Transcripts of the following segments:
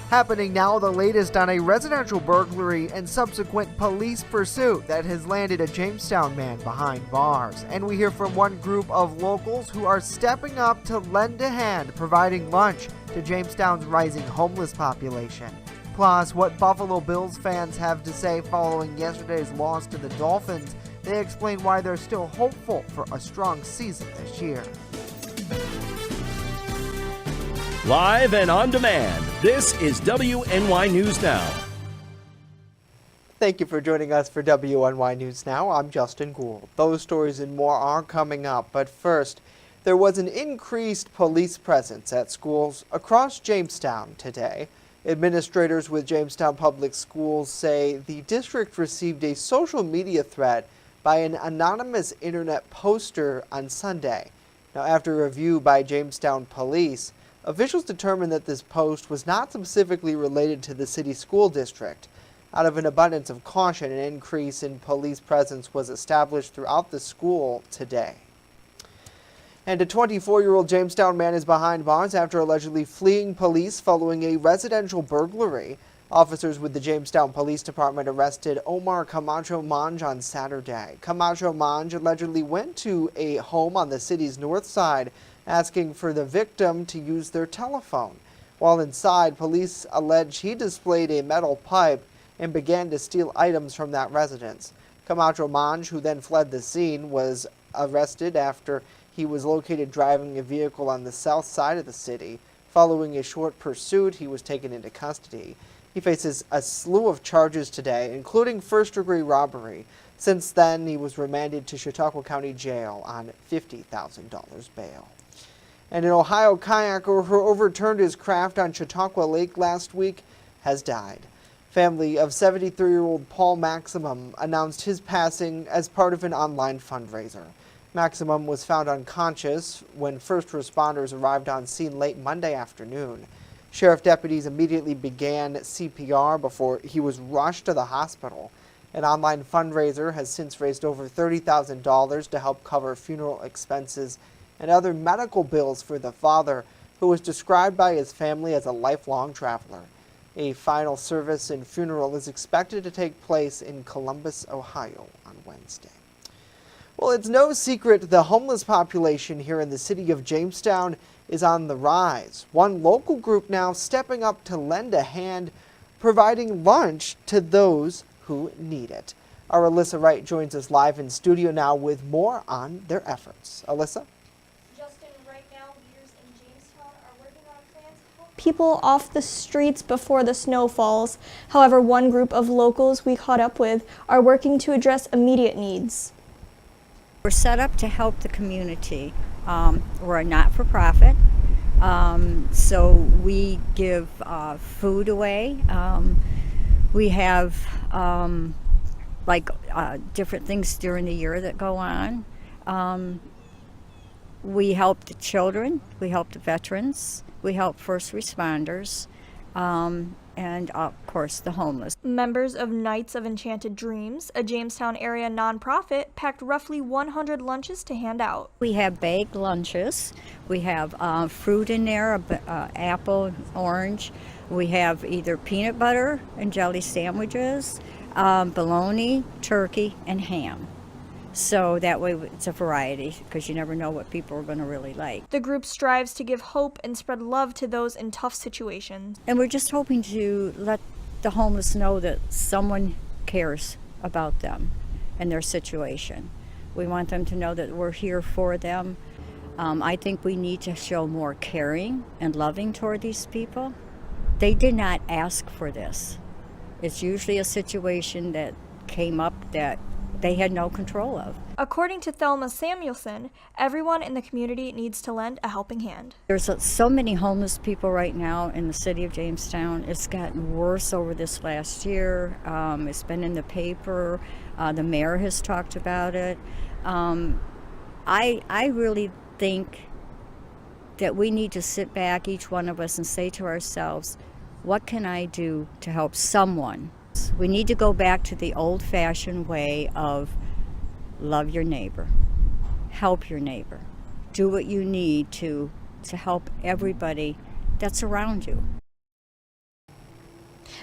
Happening now, the latest on a residential burglary and subsequent police pursuit that has landed a Jamestown man behind bars. And we hear from one group of locals who are stepping up to lend a hand, providing lunch to Jamestown's rising homeless population. Plus, what Buffalo Bills fans have to say following yesterday's loss to the Dolphins. They explain why they're still hopeful for a strong season this year. Live and on demand, this is WNY News Now. Thank you for joining us for WNY News Now. I'm Justin Gould. Those stories and more are coming up, but first, there was an increased police presence at schools across Jamestown today. Administrators with Jamestown Public Schools say the district received a social media threat by an anonymous internet poster on Sunday. Now, after review by Jamestown Police, officials determined that this post was not specifically related to the city school district. Out of an abundance of caution, an increase in police presence was established throughout the school today. And a 24-year-old Jamestown man is behind bars after allegedly fleeing police following a residential burglary. Officers with the Jamestown Police Department arrested Omar Camacho Monge on Saturday. Camacho Monge allegedly went to a home on the city's north side asking for the victim to use their telephone. While inside, police allege he displayed a metal pipe and began to steal items from that residence. Camacho Monge, who then fled the scene, was arrested after he was located driving a vehicle on the south side of the city. Following a short pursuit, he was taken into custody. He faces a slew of charges today, including first-degree robbery. Since then, he was remanded to Chautauqua County Jail on $50,000 bail. And an Ohio kayaker who overturned his craft on Chautauqua Lake last week has died. Family of 73-year-old Paul Maximum announced his passing as part of an online fundraiser. Maximum was found unconscious when first responders arrived on scene late Monday afternoon. Sheriff deputies immediately began CPR before he was rushed to the hospital. An online fundraiser has since raised over $30,000 to help cover funeral expenses and other medical bills for the father, who was described by his family as a lifelong traveler. A final service and funeral is expected to take place in Columbus, Ohio on Wednesday. Well, it's no secret the homeless population here in the city of Jamestown is on the rise. One local group now stepping up to lend a hand, providing lunch to those who need it. Our Alyssa Wright joins us live in studio now with more on their efforts. Alyssa? Justin, right now, leaders in Jamestown are working on plans to help people off the streets before the snow falls. However, one group of locals we caught up with are working to address immediate needs. We're set up to help the community. We're a not-for-profit, so we give food away. We have different things during the year that go on. We help the children, we help the veterans, we help first responders, and of course the homeless. Members of Knights of Enchanted Dreams, a Jamestown area nonprofit, packed roughly 100 lunches to hand out. We have baked lunches. We have fruit in there, apple, orange. We have either peanut butter and jelly sandwiches, bologna, turkey, and ham. So that way it's a variety, because you never know what people are going to really like. The group strives to give hope and spread love to those in tough situations. And we're just hoping to let the homeless know that someone cares about them and their situation. We want them to know that we're here for them. I think we need to show more caring and loving toward these people. They did not ask for this. It's usually a situation that came up that they had no control of. According to Thelma Samuelson, everyone in the community needs to lend a helping hand. There's so many homeless people right now in the city of Jamestown. It's gotten worse over this last year. It's been in the paper. The mayor has talked about it. I really think that we need to sit back, each one of us, and say to ourselves, what can I do to help someone? We need to go back to the old-fashioned way of love your neighbor, help your neighbor, do what you need to help everybody that's around you.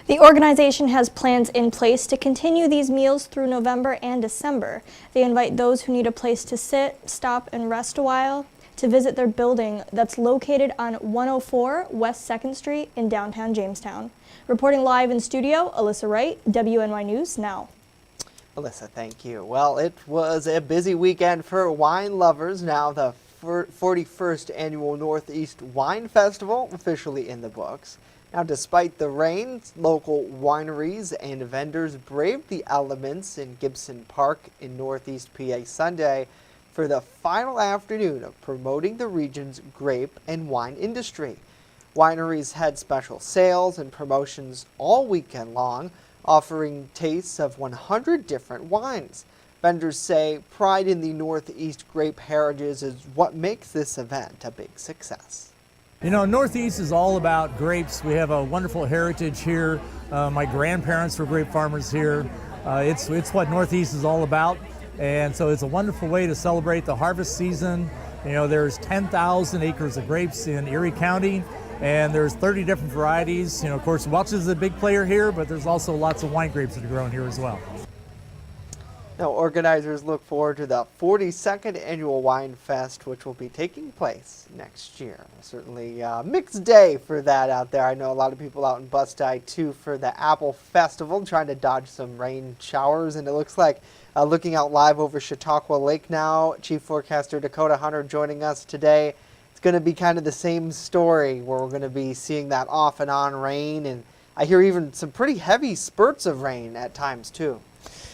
The organization has plans in place to continue these meals through November and December. They invite those who need a place to sit, stop, and rest a while to visit their building that's located on 104 West 2nd Street in downtown Jamestown. Reporting live in studio, Alyssa Wright, WNY News Now. Alyssa, thank you. Well, it was a busy weekend for wine lovers. Now the 41st Annual Northeast Wine Festival officially in the books. Now, despite the rain, local wineries and vendors braved the elements in Gibson Park in Northeast PA Sunday for the final afternoon of promoting the region's grape and wine industry. Wineries had special sales and promotions all weekend long, offering tastes of 100 different wines. Vendors say pride in the Northeast grape heritage is what makes this event a big success. You know, Northeast is all about grapes. We have a wonderful heritage here. My grandparents were grape farmers here. It's what Northeast is all about. And so it's a wonderful way to celebrate the harvest season. You know, there's 10,000 acres of grapes in Erie County, and there's 30 different varieties. You know, of course, Welch is a big player here, but there's also lots of wine grapes that are grown here as well. Now, organizers look forward to the 42nd Annual Wine Fest, which will be taking place next year. Certainly a mixed day for that out there. I know a lot of people out in Bust-I, too, for the Apple Festival, trying to dodge some rain showers. And it looks like, looking out live over Chautauqua Lake now, Chief Forecaster Dakota Hunter joining us today. It's going to be kind of the same story where we're going to be seeing that off and on rain. And I hear even some pretty heavy spurts of rain at times, too.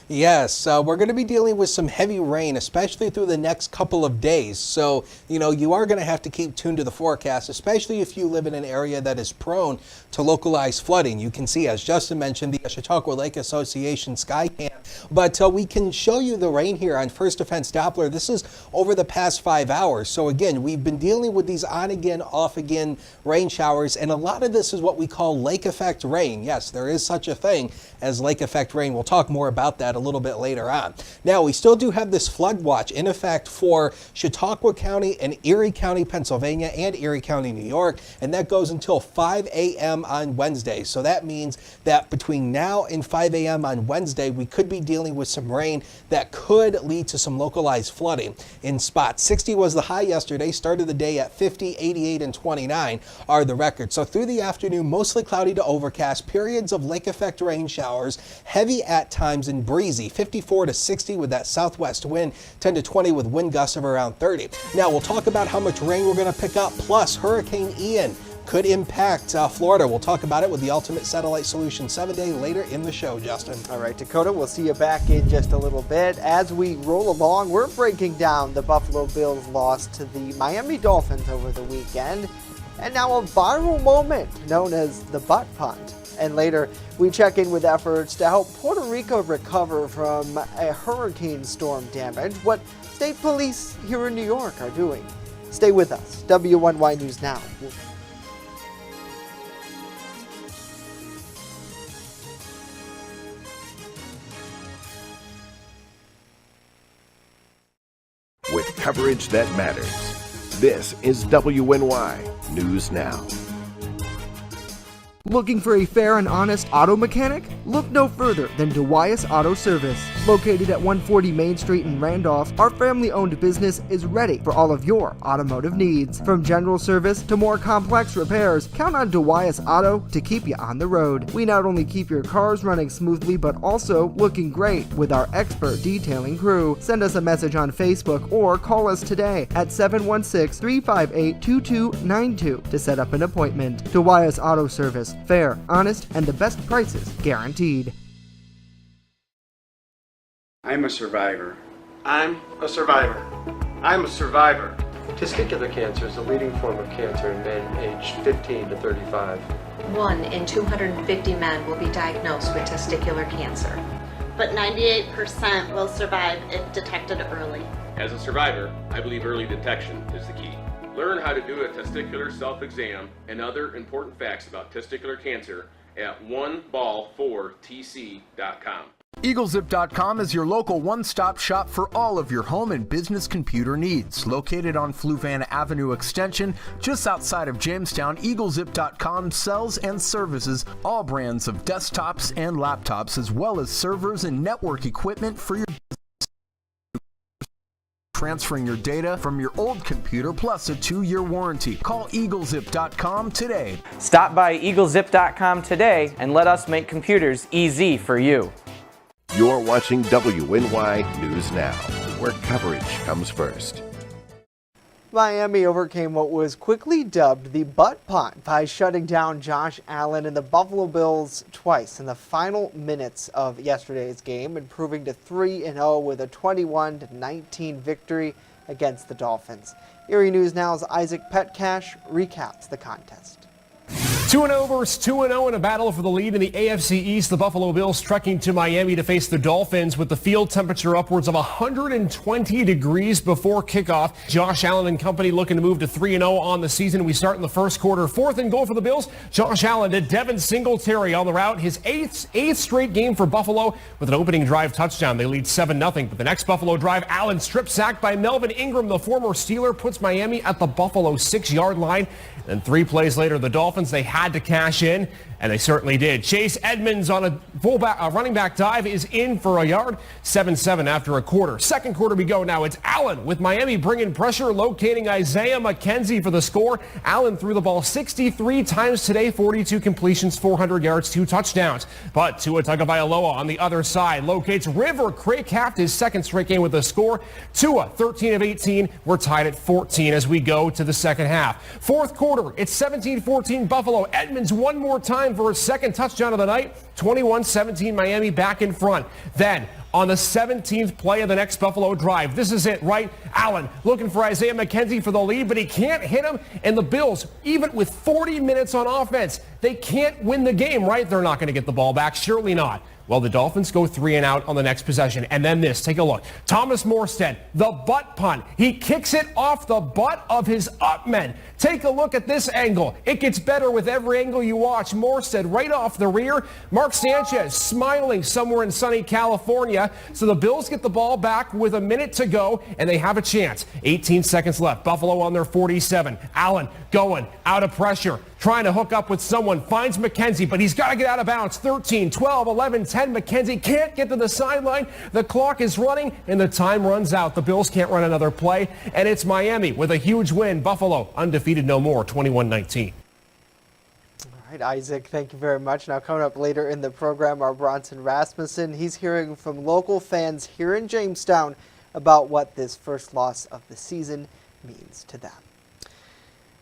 Yes, we're going to be dealing with some heavy rain, especially through the next couple of days. So, you know, you are going to have to keep tuned to the forecast, especially if you live in an area that is prone to localized flooding. You can see, as Justin mentioned, the Chautauqua Lake Association Skycam. But we can show you the rain here on First Defense Doppler. This is over the past 5 hours. So again, we've been dealing with these on again, off again rain showers, and a lot of this is what we call lake effect rain. Yes, there is such a thing as lake effect rain. We'll talk more about that a little bit later on. Now, we still do have this flood watch in effect for Chautauqua County and Erie County, Pennsylvania, and Erie County, New York, and that goes until 5 a.m. on Wednesday. So that means that between now and 5 a.m. on Wednesday, we could be dealing with some rain that could lead to some localized flooding in spots. 60 was the high yesterday, started the day at 50, 88, and 29 are the records. So through the afternoon, mostly cloudy to overcast, periods of lake effect rain showers, heavy at times and breezy, 54 to 60 with that southwest wind, 10 to 20 with wind gusts of around 30. Now we'll talk about how much rain we're going to pick up, plus Hurricane Ian could impact Florida. We'll talk about it with the Ultimate Satellite Solution 7-day later in the show, Justin. All right, Dakota, we'll see you back in just a little bit. As we roll along, we're breaking down the Buffalo Bills' loss to the Miami Dolphins over the weekend, and now a viral moment known as the butt punt. And later, we check in with efforts to help Puerto Rico recover from a hurricane storm damage, what state police here in New York are doing. Stay with us. WNY News Now. With coverage that matters. This is WNY News Now. Looking for a fair and honest auto mechanic? Look no further than DeWias Auto Service. Located at 140 Main Street in Randolph, our family-owned business is ready for all of your automotive needs. From general service to more complex repairs, count on DeWias Auto to keep you on the road. We not only keep your cars running smoothly, but also looking great with our expert detailing crew. Send us a message on Facebook or call us today at 716-358-2292 to set up an appointment. DeWias Auto Service. Fair, honest, and the best prices guaranteed. I'm a survivor. I'm a survivor. I'm a survivor. Testicular cancer is the leading form of cancer in men aged 15 to 35. 1 in 250 men will be diagnosed with testicular cancer. But 98% will survive if detected early. As a survivor, I believe early detection is the key. Learn how to do a testicular self-exam and other important facts about testicular cancer at oneball4tc.com. EagleZip.com is your local one-stop shop for all of your home and business computer needs. Located on Fluvan Avenue Extension, just outside of Jamestown, EagleZip.com sells and services all brands of desktops and laptops, as well as servers and network equipment for your transferring your data from your old computer, plus a 2-year warranty. Call EagleZip.com today. Stop by EagleZip.com today and let us make computers easy for you. You're watching WNY News Now, where coverage comes first. Miami overcame what was quickly dubbed the butt punt by shutting down Josh Allen and the Buffalo Bills twice in the final minutes of yesterday's game, improving to 3-0 with a 21-19 victory against the Dolphins. Erie News Now's Isaac Petcash recaps the contest. 2-0 versus 2-0 in a battle for the lead in the AFC East. The Buffalo Bills trekking to Miami to face the Dolphins with the field temperature upwards of 120 degrees before kickoff. Josh Allen and company looking to move to 3-0 on the season. We start in the first quarter. 4th and goal for the Bills. Josh Allen to Devin Singletary on the route. His eighth straight game for Buffalo with an opening drive touchdown. They lead 7-0. But the next Buffalo drive, Allen strip sacked by Melvin Ingram, the former Steeler, puts Miami at the Buffalo 6-yard line. Then 3 plays later, the Dolphins, they had to cash in, and they certainly did. Chase Edmonds on a running back dive is in for a yard. 7-7 after a quarter. Second quarter we go now. It's Allen with Miami bringing pressure, locating Isaiah McKenzie for the score. Allen threw the ball 63 times today, 42 completions, 400 yards, 2 touchdowns. But Tua Tagovailoa on the other side locates River Cracraft, his second straight game with a score. Tua, 13 of 18. We're tied at 14 as we go to the second half. Fourth quarter, it's 17-14 Buffalo. Edmonds one more time for his second touchdown of the night. 21-17 Miami back in front. Then on the 17th play of the next Buffalo drive. This is it, right? Allen looking for Isaiah McKenzie for the lead, but he can't hit him. And the Bills, even with 40 minutes on offense, they can't win the game, right? They're not going to get the ball back. Surely not. Well, the Dolphins go 3 and out on the next possession. And then this, take a look. Thomas Morstead, the butt punt. He kicks it off the butt of his up men. Take a look at this angle. It gets better with every angle you watch. Morstead right off the rear. Mark Sanchez smiling somewhere in sunny California. So the Bills get the ball back with a minute to go, and they have a chance. 18 seconds left. Buffalo on their 47. Allen going out of pressure, trying to hook up with someone, finds McKenzie, but he's got to get out of bounds. 13, 12, 11, 10. McKenzie can't get to the sideline. The clock is running, and the time runs out. The Bills can't run another play, and it's Miami with a huge win. Buffalo undefeated no more, 21-19. All right, Isaac, thank you very much. Now coming up later in the program, our Bronson Rasmussen. He's hearing from local fans here in Jamestown about what this first loss of the season means to them.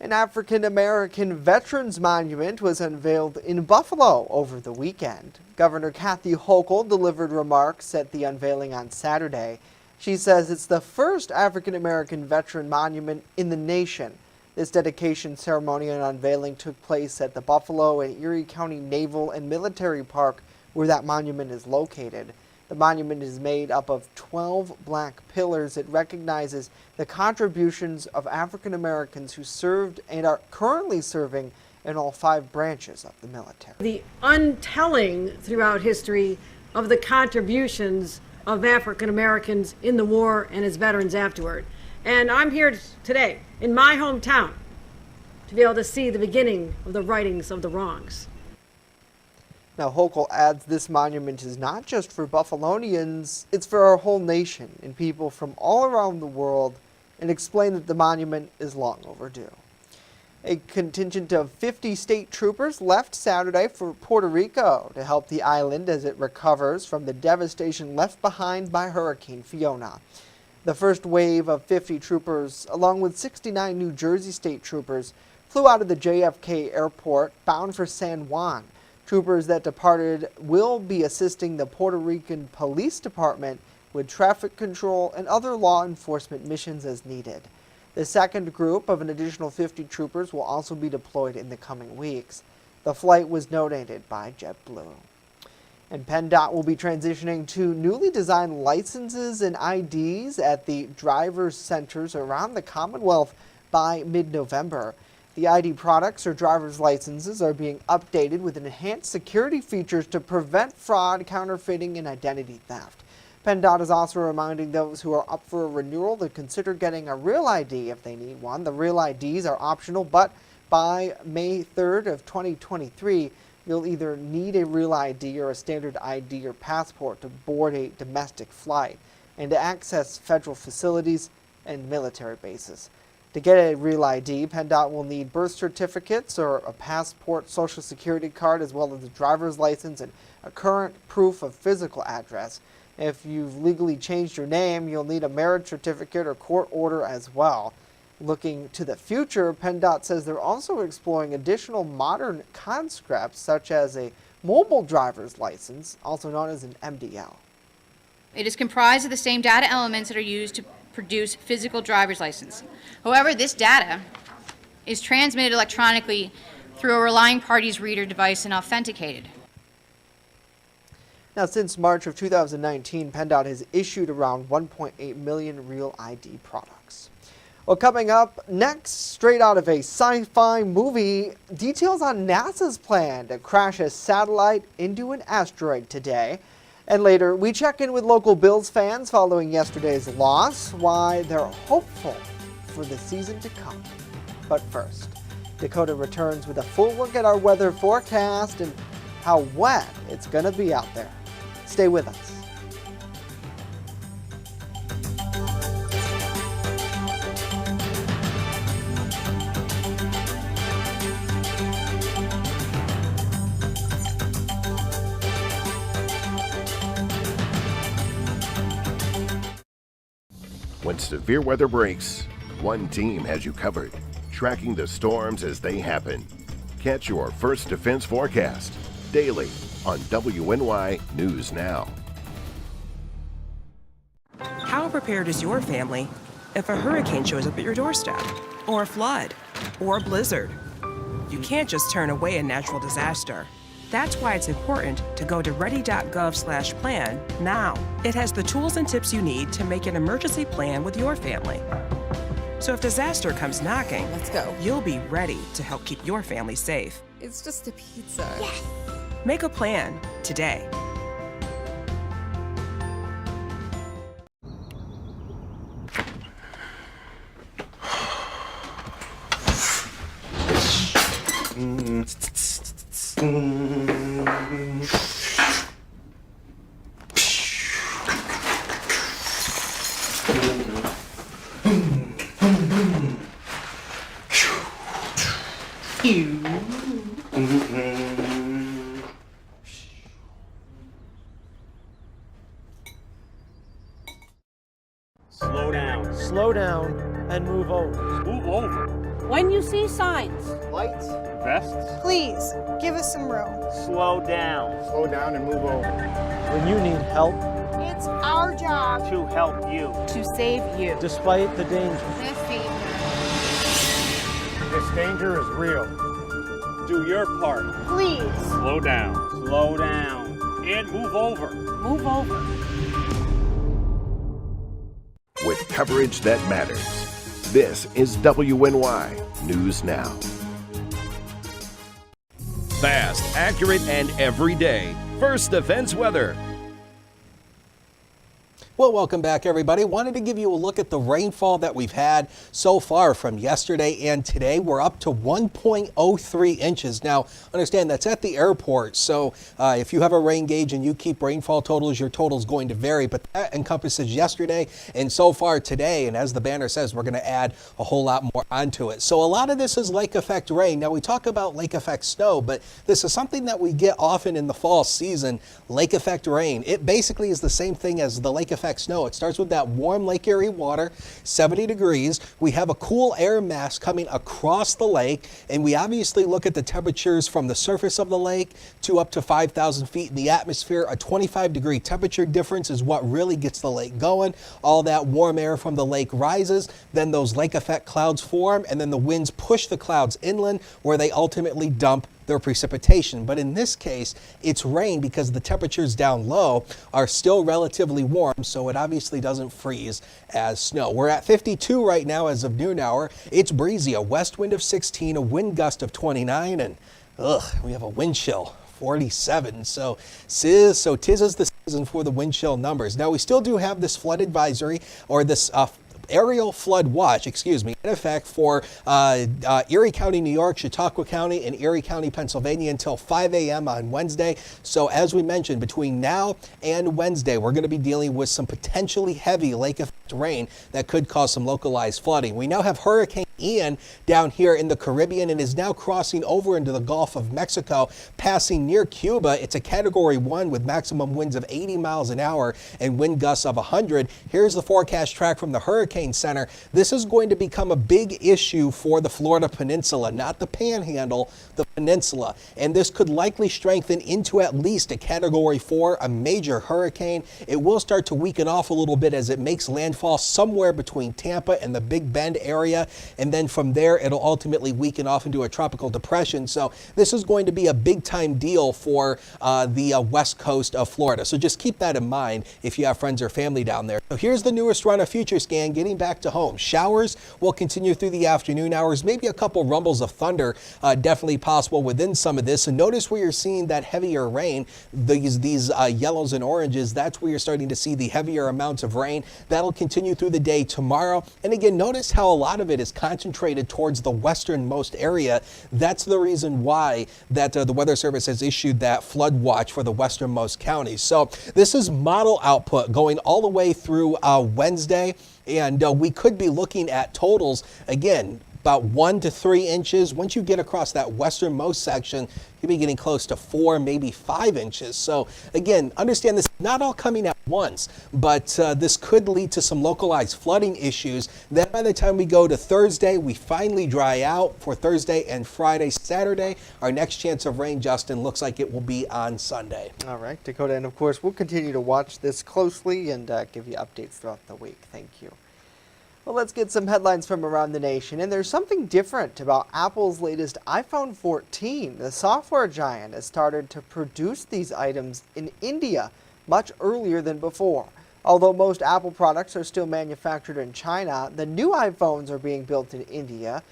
An African-American Veterans Monument was unveiled in Buffalo over the weekend. Governor Kathy Hochul delivered remarks at the unveiling on Saturday. She says it's the first African-American veteran monument in the nation. This dedication ceremony and unveiling took place at the Buffalo and Erie County Naval and Military Park, where that monument is located. The monument is made up of 12 black pillars. It recognizes the contributions of African Americans who served and are currently serving in all 5 branches of the military. The untelling throughout history of the contributions of African Americans in the war and as veterans afterward. And I'm here today in my hometown to be able to see the beginning of the rightings of the wrongs. Now, Hochul adds this monument is not just for Buffalonians, it's for our whole nation and people from all around the world, and explained that the monument is long overdue. A contingent of 50 state troopers left Saturday for Puerto Rico to help the island as it recovers from the devastation left behind by Hurricane Fiona. The first wave of 50 troopers, along with 69 New Jersey state troopers, flew out of the JFK airport bound for San Juan. Troopers that departed will be assisting the Puerto Rican Police Department with traffic control and other law enforcement missions as needed. The second group of an additional 50 troopers will also be deployed in the coming weeks. The flight was donated by JetBlue. And PennDOT will be transitioning to newly designed licenses and IDs at the driver's centers around the Commonwealth by mid-November. The ID products or driver's licenses are being updated with enhanced security features to prevent fraud, counterfeiting, and identity theft. PennDOT is also reminding those who are up for a renewal to consider getting a real ID if they need one. The real IDs are optional, but by May 3rd of 2023, you'll either need a real ID or a standard ID or passport to board a domestic flight and to access federal facilities and military bases. To get a real ID, PennDOT will need birth certificates or a passport, social security card, as well as a driver's license and a current proof of physical address. If you've legally changed your name, you'll need a marriage certificate or court order as well. Looking to the future, PennDOT says they're also exploring additional modern conscripts such as a mobile driver's license, also known as an MDL. It is comprised of the same data elements that are used to produce physical driver's license. However, this data is transmitted electronically through a relying party's reader device and authenticated. Now, since March of 2019, PennDOT has issued around 1.8 million real ID products. Well, coming up next, straight out of a sci-fi movie, details on NASA's plan to crash a satellite into an asteroid today. And later, we check in with local Bills fans following yesterday's loss, why they're hopeful for the season to come. But first, Dakota returns with a full look at our weather forecast and how wet it's going to be out there. Stay with us. When severe weather breaks, one team has you covered, tracking the storms as they happen. Catch your First Defense forecast daily on WNY News Now. How prepared is your family if a hurricane shows up at your doorstep, or a flood, or a blizzard? You can't just turn away a natural disaster. That's why it's important to go to ready.gov/plan now. It has the tools and tips you need to make an emergency plan with your family. So if disaster comes knocking, let's go. You'll be ready to help keep your family safe. It's just a pizza. Yes! Make a plan today. Slow down. Slow down and move over. Move over. When you see signs, lights, Vests. Please, give us some room. Slow down. Slow down and move over. When you need help, It's our job To help you. to save you. despite the danger. This danger is real. Do your part. Please, Slow down. Slow down. And move over. move over. With coverage that matters, this is WNY News Now. Fast, accurate, and everyday. First Defense weather. Well, welcome back, everybody. Wanted to give you a look at the rainfall that we've had so far from yesterday and today. We're up to 1.03 inches. Now, understand that's at the airport, so if you have a rain gauge and you keep rainfall totals, your total is going to vary, but that encompasses yesterday and so far today, and as the banner says, we're going to add a whole lot more onto it. So a lot of this is lake effect rain. Now, we talk about lake effect snow, but this is something that we get often in the fall season, lake effect rain. It basically is the same thing as the lake effect snow. It starts with that warm Lake Erie water, 70 degrees. We have a cool air mass coming across the lake, and we obviously look at the temperatures from the surface of the lake to up to 5,000 feet in the atmosphere. A 25-degree temperature difference is what really gets the lake going. All that warm air from the lake rises, then those lake effect clouds form, and then the winds push the clouds inland where they ultimately dump their precipitation. But in this case, it's rain because the temperatures down low are still relatively warm, so it obviously doesn't freeze as snow. We're at 52 right now as of noon hour. It's breezy, a west wind of 16, a wind gust of 29, and we have a wind chill 47. So tis is the season for the wind chill numbers. Now we still do have this flood advisory, or this aerial flood watch, in effect for Erie County, New York, Chautauqua County, and Erie County, Pennsylvania until 5 a.m. on Wednesday. So as we mentioned, between now and Wednesday, we're going to be dealing with some potentially heavy lake effect rain that could cause some localized flooding. We now have Hurricane Ian down here in the Caribbean and is now crossing over into the Gulf of Mexico, passing near Cuba. It's a Category 1 with maximum winds of 80 miles an hour and wind gusts of 100. Here's the forecast track from the Hurricane Center. This is going to become a big issue for the Florida Peninsula, not the Panhandle, the Peninsula. And this could likely strengthen into at least a Category 4, a major hurricane. It will start to weaken off a little bit as it makes landfall somewhere between Tampa and the Big Bend area. And then from there, it'll ultimately weaken off into a tropical depression. So this is going to be a big time deal for the west coast of Florida. So just keep that in mind if you have friends or family down there. So here's the newest run of Future Scan getting back to home. Showers will continue through the afternoon hours, maybe a couple rumbles of thunder definitely possible within some of this. And notice where you're seeing that heavier rain, these yellows and oranges, that's where you're starting to see the heavier amounts of rain. That'll continue through the day tomorrow. And again, notice how a lot of it is concentrated towards the westernmost area. That's the reason why that the Weather Service has issued that flood watch for the westernmost counties. So this is model output going all the way through Wednesday. And we could be looking at totals, again, about 1 to 3 inches. Once you get across that westernmost section, you'll be getting close to 4, maybe 5 inches. So again, understand this is not all coming at once, but this could lead to some localized flooding issues. Then by the time we go to Thursday, we finally dry out for Thursday and Friday. Saturday, our next chance of rain, Justin, looks like it will be on Sunday. All right, Dakota, and of course, we'll continue to watch this closely and give you updates throughout the week. Thank you. Well, let's get some headlines from around the nation. And there's something different about Apple's latest iPhone 14. The software giant has started to produce these items in India much earlier than before. Although most Apple products are still manufactured in China, the new iPhones are being built in India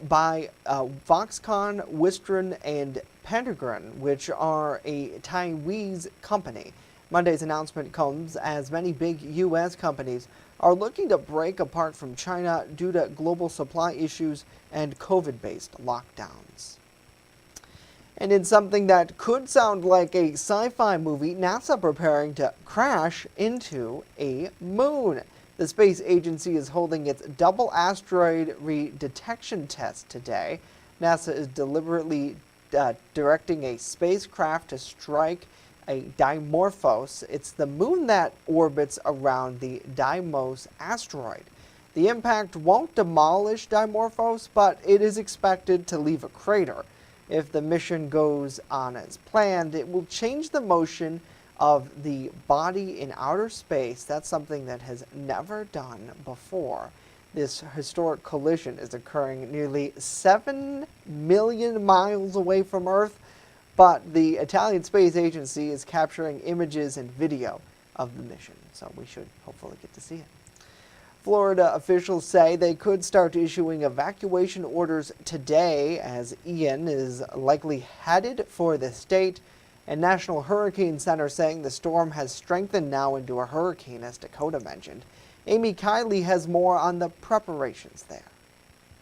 by Foxconn, Wistron, and Pentagon, which are a Taiwanese company. Monday's announcement comes as many big U.S. companies are looking to break apart from China due to global supply issues and COVID-based lockdowns. And in something that could sound like a sci-fi movie, NASA preparing to crash into a moon. The space agency is holding its double asteroid redetection test today. NASA is deliberately directing a spacecraft to strike a Dimorphos. It's the moon that orbits around the Deimos asteroid. The impact won't demolish Dimorphos, but it is expected to leave a crater. If the mission goes on as planned, it will change the motion of the body in outer space. That's something that has never done before. This historic collision is occurring nearly 7 million miles away from Earth, but the Italian Space Agency is capturing images and video of the mission, so we should hopefully get to see it. Florida officials say they could start issuing evacuation orders today as Ian is likely headed for the state. And National Hurricane Center saying the storm has strengthened now into a hurricane, as Dakota mentioned. Amy Kiley has more on the preparations there.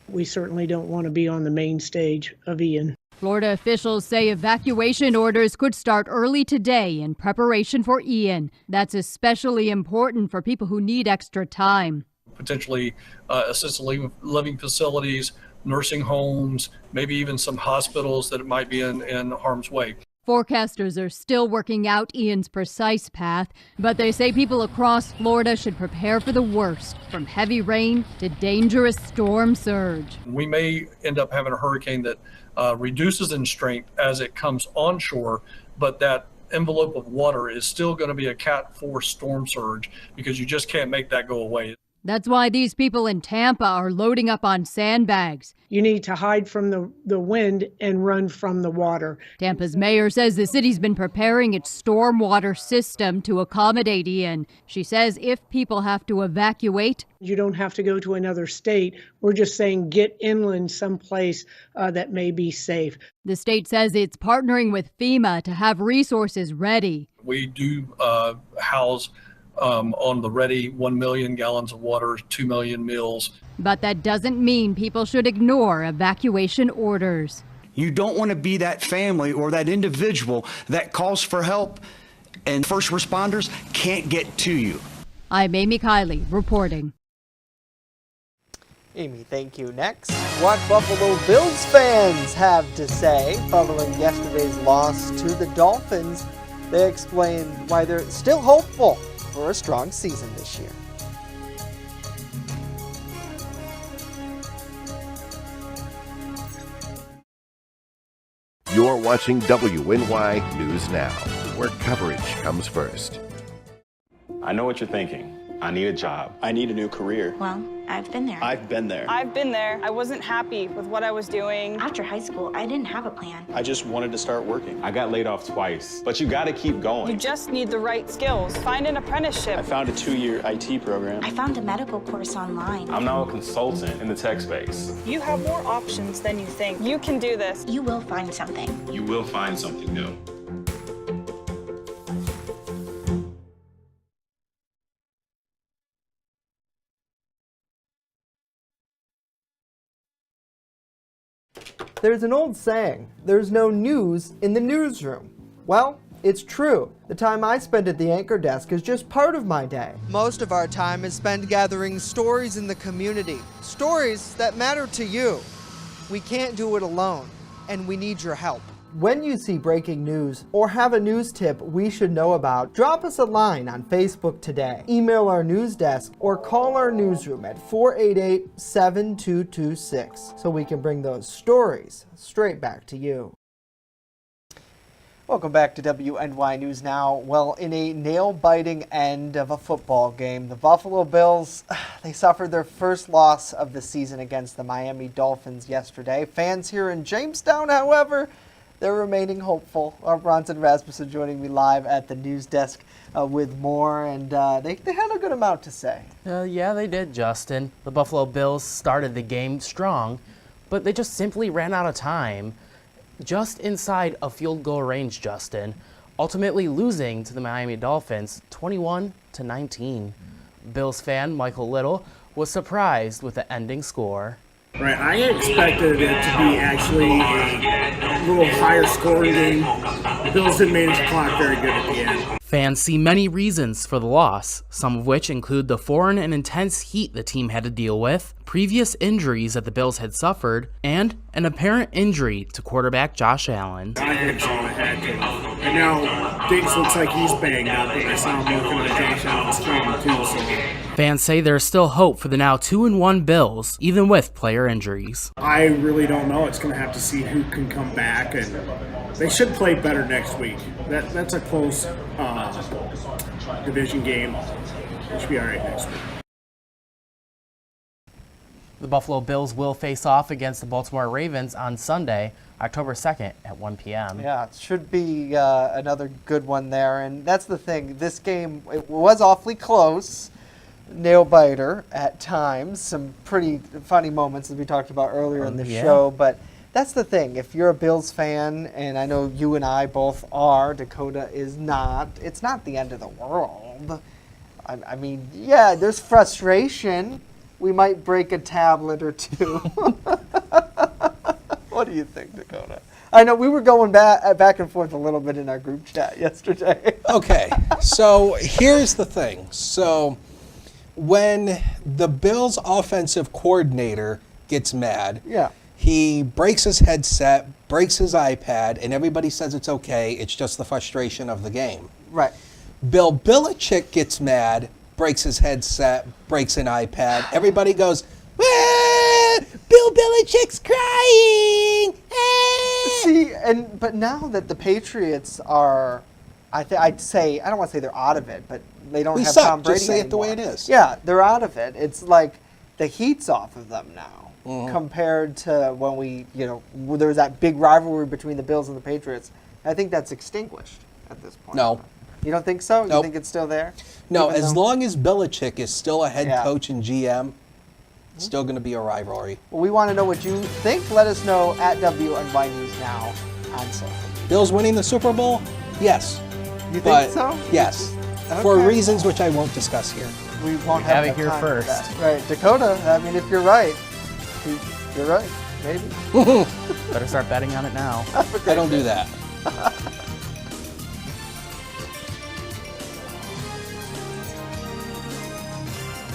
We certainly don't want to be on the main stage of Ian. Florida officials say evacuation orders could start early today in preparation for Ian. That's especially important for people who need extra time. Potentially assisted living facilities, nursing homes, maybe even some hospitals that might be in harm's way. Forecasters are still working out Ian's precise path, but they say people across Florida should prepare for the worst, from heavy rain to dangerous storm surge. We may end up having a hurricane that reduces in strength as it comes onshore, but that envelope of water is still going to be a Cat 4 storm surge because you just can't make that go away. That's why these people in Tampa are loading up on sandbags. You need to hide from the wind and run from the water. Tampa's mayor says the city's been preparing its stormwater system to accommodate Ian. She says if people have to evacuate, You don't have to go to another state. We're just saying get inland someplace that may be safe. the state says it's partnering with FEMA to have resources ready. We do house on the ready 1 million gallons of water, 2 million meals. But that doesn't mean people should ignore evacuation orders. You don't want to be that family or that individual that calls for help and first responders can't get to you. I'm Amy Kiley reporting. Amy, thank you. Next, what Buffalo Bills fans have to say following yesterday's loss to the Dolphins. They explain why they're still hopeful for a strong season this year. You're watching WNY News Now, where coverage comes first. I know what you're thinking. I need a job. I need a new career. Well, I've been there. I've been there. I've been there. I wasn't happy with what I was doing. After high school, I didn't have a plan. I just wanted to start working. I got laid off twice, but you gotta keep going. You just need the right skills. Find an apprenticeship. I found a 2-year IT program. I found a medical course online. I'm now a consultant in the tech space. You have more options than you think. You can do this. You will find something. You will find something new. There's an old saying, there's no news in the newsroom. Well, it's true. The time I spend at the anchor desk is just part of my day. Most of our time is spent gathering stories in the community, stories that matter to you. We can't do it alone, and we need your help. When you see breaking news or have a news tip we should know about, drop us a line on Facebook today, email our news desk, or call our newsroom at 488-7226 so we can bring those stories straight back to you. Welcome back to WNY News Now. Well, in a nail-biting end of a football game, the Buffalo Bills, they suffered their first loss of the season against the Miami Dolphins yesterday. Fans here in Jamestown, however, they're remaining hopeful. Our Bronson Rasmussen joining me live at the news desk with more, and they had a good amount to say. Yeah, they did, Justin. The Buffalo Bills started the game strong, but they just simply ran out of time. Just inside a field goal range, Justin, ultimately losing to the Miami Dolphins 21-19. Bills fan Michael Little was surprised with the ending score. Right, I expected it to be actually a little higher scoring game. The Bills didn't manage the clock very good at the end. Fans see many reasons for the loss, some of which include the foreign and intense heat the team had to deal with, previous injuries that the Bills had suffered, and an apparent injury to quarterback Josh Allen. I think so, I had to. And now Diggs looks like he's banged up, and I saw him working on Josh Allen's film too, so... Fans say there's still hope for the now 2-1 Bills, even with player injuries. I really don't know. It's going to have to see who can come back, and they should play better next week. That's a close division game. It should be all right next week. The Buffalo Bills will face off against the Baltimore Ravens on Sunday, October 2nd at 1 p.m. Yeah, it should be another good one there. And that's the thing. This game, it was awfully close. Nail-biter at times. Some pretty funny moments, as we talked about earlier in the show. But that's the thing. If you're a Bills fan, and I know you and I both are, Dakota is not, it's not the end of the world. I mean, yeah, there's frustration. We might break a tablet or two. What do you think, Dakota? I know we were going back and forth a little bit in our group chat yesterday. Okay, so here's the thing. So when the Bills offensive coordinator gets mad, he breaks his headset, breaks his iPad, and everybody says it's okay. It's just the frustration of the game. Right. Bill Belichick gets mad, breaks his headset, breaks an iPad. Everybody goes, "Ah, Bill Belichick's crying." Ah. See, but now that the Patriots are I'd say, I don't want to say they're out of it, but they don't We have suck. Tom Brady Just say it the way anymore. it is. Yeah, they're out of it. It's like the heat's off of them now Mhm. compared to when there was that big rivalry between the Bills and the Patriots. I think that's extinguished at this point. No. You don't think so? You Nope. think it's still there? No, Even as though- long as Belichick is still a head Yeah. coach and GM, it's still going to be a rivalry. Well, we want to know what you think. Let us know at WNY News Now on social media. Bills winning the Super Bowl? Yes. You think But so? yes. For Okay. reasons which I won't discuss here. We won't Have it enough here time for first. that. Right, Dakota. I mean, if you're right, you're right. Maybe. Better start betting on it now. I don't do that.